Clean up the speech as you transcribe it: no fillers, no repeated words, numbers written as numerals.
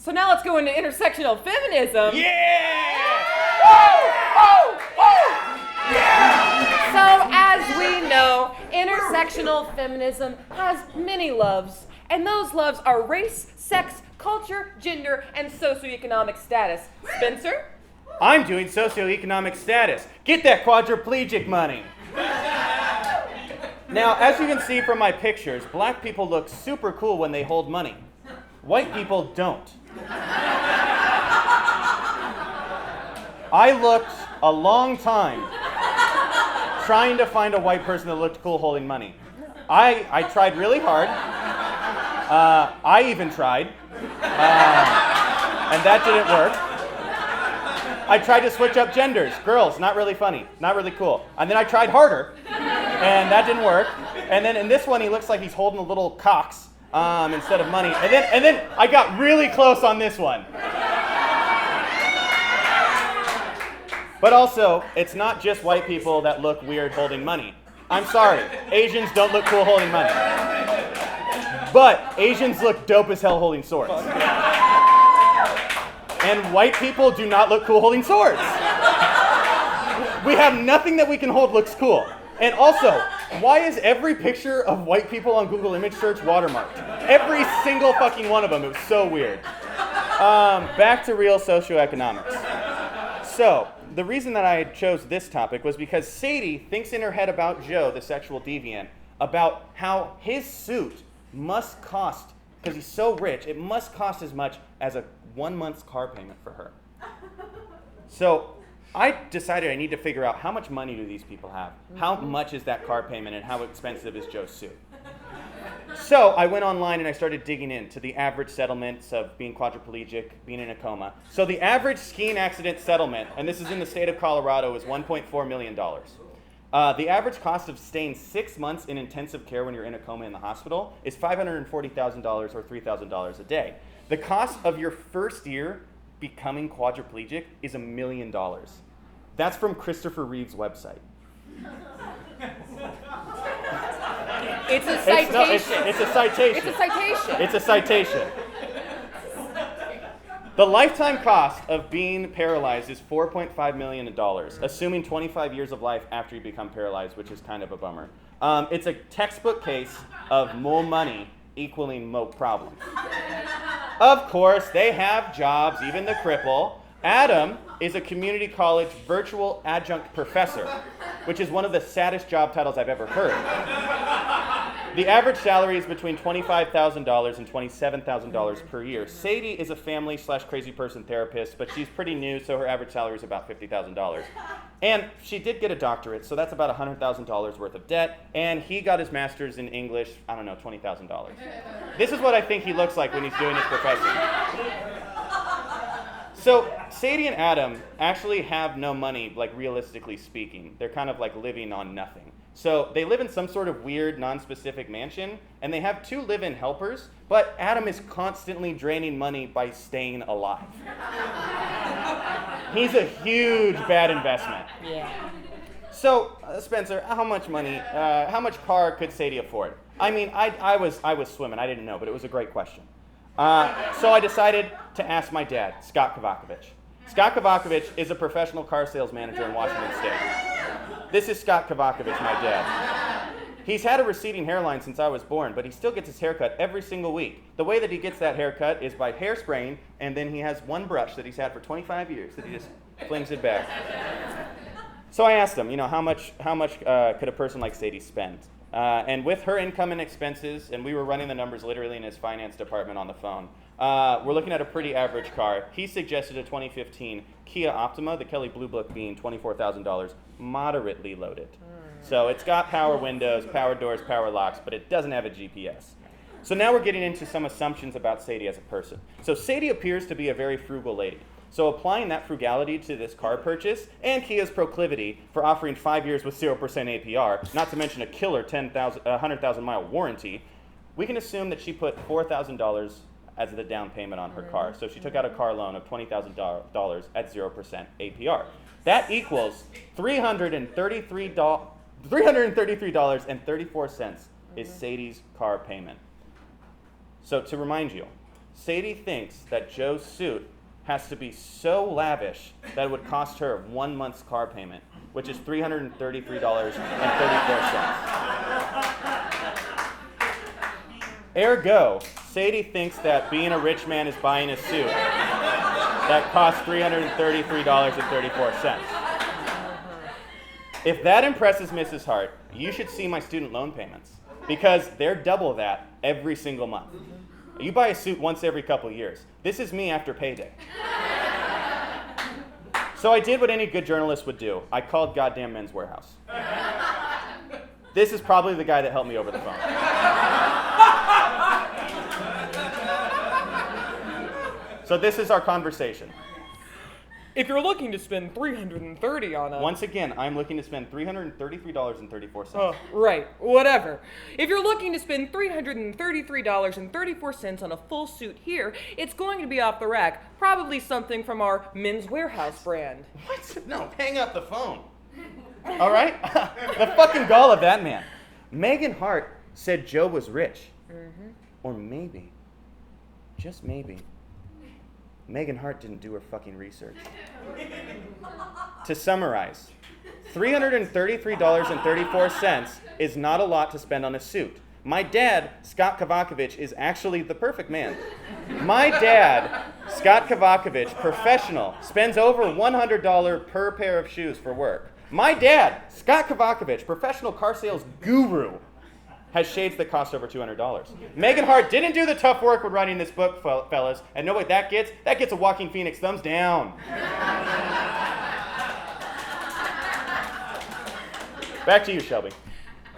So now let's go into intersectional feminism. Yeah! So as we know, intersectional feminism has many loves, and those loves are race, sex, culture, gender, and socioeconomic status. Spencer? I'm doing socioeconomic status. Get that quadriplegic money. Now, as you can see from my pictures, black people look super cool when they hold money. White people don't. I looked a long time trying to find a white person that looked cool holding money. I tried really hard. I even tried. And that didn't work. I tried to switch up genders. Girls, not really funny, not really cool. And then I tried harder, and that didn't work. And then in this one, he looks like he's holding a little cocks instead of money. And then I got really close on this one. But also, it's not just white people that look weird holding money. I'm sorry, Asians don't look cool holding money. But Asians look dope as hell holding swords. And white people do not look cool holding swords. We have nothing that we can hold looks cool. And also, why is every picture of white people on Google image search watermarked? Every single fucking one of them. It was so weird. Back to real socioeconomics. So, the reason that I chose this topic was because Sadie thinks in her head about Joe, the sexual deviant, about how his suit must cost, because he's so rich, it must cost as much as a 1 month's car payment for her. So I decided I need to figure out how much money do these people have? How much is that car payment and how expensive is Joe's suit? So I went online and I started digging into the average settlements of being quadriplegic, being in a coma. So the average skiing accident settlement, and this is in the state of Colorado, is $1.4 million. The average cost of staying 6 months in intensive care when you're in a coma in the hospital is $540,000 or $3,000 a day. The cost of your first year becoming quadriplegic is $1 million. That's from Christopher Reeve's website. It's a citation. It's a citation. It's a citation. It's a citation. The lifetime cost of being paralyzed is $4.5 million, assuming 25 years of life after you become paralyzed, which is kind of a bummer. It's a textbook case of more money equaling more problems. Of course, they have jobs, even the cripple. Adam is a community college virtual adjunct professor, which is one of the saddest job titles I've ever heard. The average salary is between $25,000 and $27,000 per year. Sadie is a family/crazy person therapist, but she's pretty new, so her average salary is about $50,000. And she did get a doctorate, so that's about $100,000 worth of debt, and he got his master's in English, I don't know, $20,000. This is what I think he looks like when he's doing his professing. So Sadie and Adam actually have no money, like realistically speaking. They're kind of like living on nothing. So they live in some sort of weird, non-specific mansion, and they have 2 live-in helpers, but Adam is constantly draining money by staying alive. He's a huge bad investment. Yeah. So, Spencer, how much money, how much car could Sadie afford? I mean, I was swimming, I didn't know, but it was a great question. So I decided to ask my dad, Scott Kovakovich. Scott Kovakovich is a professional car sales manager in Washington State. This is Scott Kovakovich, my dad. He's had a receding hairline since I was born, but he still gets his haircut every single week. The way that he gets that haircut is by hairspraying, and then he has one brush that he's had for 25 years that he just flings it back. So I asked him, how much could a person like Sadie spend? And with her income and expenses, and we were running the numbers literally in his finance department on the phone, we're looking at a pretty average car. He suggested a 2015 Kia Optima, the Kelley Blue Book being $24,000, moderately loaded. So it's got power windows, power doors, power locks, but it doesn't have a GPS. So now we're getting into some assumptions about Sadie as a person. So Sadie appears to be a very frugal lady. So applying that frugality to this car purchase and Kia's proclivity for offering 5 years with 0% APR, not to mention a killer 100,000-mile warranty, we can assume that she put $4,000 as the down payment on her car. So she took out a car loan of $20,000 at 0% APR. That equals $333.34 is Sadie's car payment. So to remind you, Sadie thinks that Joe's suit has to be so lavish that it would cost her 1 month's car payment, which is $333.34. Ergo, Sadie thinks that being a rich man is buying a suit that costs $333.34. If that impresses Mrs. Hart, you should see my student loan payments, because they're double that every single month. You buy a suit once every couple years. This is me after payday. So I did what any good journalist would do. I called goddamn Men's Warehouse. This is probably the guy that helped me over the phone. So this is our conversation. If you're looking to spend $330 on a... Once again, I'm looking to spend $333.34. Oh, right. Whatever. If you're looking to spend $333.34 on a full suit here, it's going to be off the rack. Probably something from our Men's Warehouse brand. What? No, hang up the phone. All right? The fucking gall of that man. Megan Hart said Joe was rich. Mm-hmm. Or maybe, just maybe, Megan Hart didn't do her fucking research. To summarize, $333.34 is not a lot to spend on a suit. My dad, Scott Kavakovich, is actually the perfect man. My dad, Scott Kavakovich, professional, spends over $100 per pair of shoes for work. My dad, Scott Kavakovich, professional car sales guru, has shades that cost over $200. Megan Hart didn't do the tough work when writing this book, fellas. And know what that gets? That gets a Joaquin Phoenix thumbs down. Back to you, Shelby.